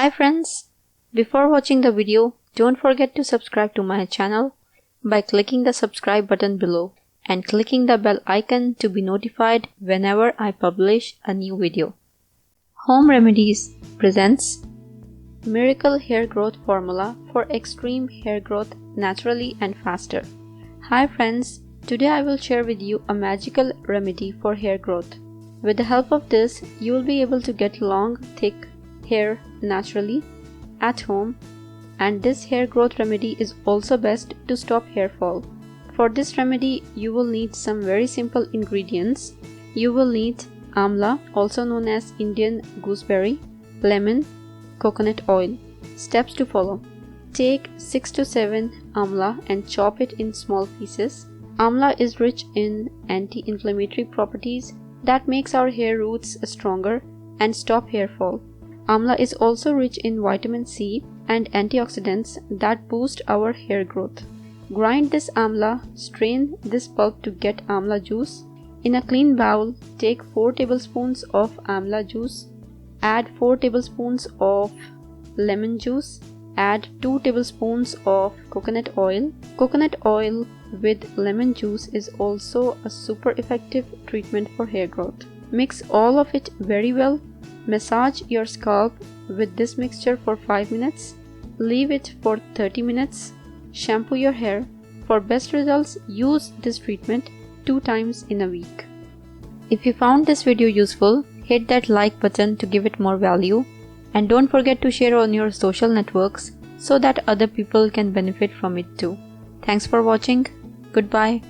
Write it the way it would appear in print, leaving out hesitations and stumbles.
Hi friends! Before watching the video, don't forget to subscribe to my channel by clicking the subscribe button below and clicking the bell icon to be notified whenever I publish a new video. Home Remedies presents Miracle Hair Growth Formula for extreme hair growth naturally and faster. Hi friends! Today I will share with you a magical remedy for hair growth. With the help of this, you will be able to get long, thick hair naturally at home, and this hair growth remedy is also best to stop hair fall. For this remedy, you will need some very simple ingredients. You will need amla, also known as Indian gooseberry, lemon, coconut oil. Steps to follow. Take 6 to 7 amla and chop it in small pieces. Amla is rich in anti-inflammatory properties that makes our hair roots stronger and stop hair fall. Amla is also rich in vitamin C and antioxidants that boost our hair growth. Grind this amla, strain this pulp to get amla juice. In a clean bowl, take 4 tablespoons of amla juice, add 4 tablespoons of lemon juice, add 2 tablespoons of coconut oil. Coconut oil with lemon juice is also a super effective treatment for hair growth. Mix all of it very well. Massage your scalp with this mixture for 5 minutes. Leave it for 30 minutes. Shampoo your hair. For best results, use this treatment 2 times in a week. If you found this video useful, hit that like button to give it more value. And don't forget to share on your social networks so that other people can benefit from it too. Thanks for watching. Goodbye.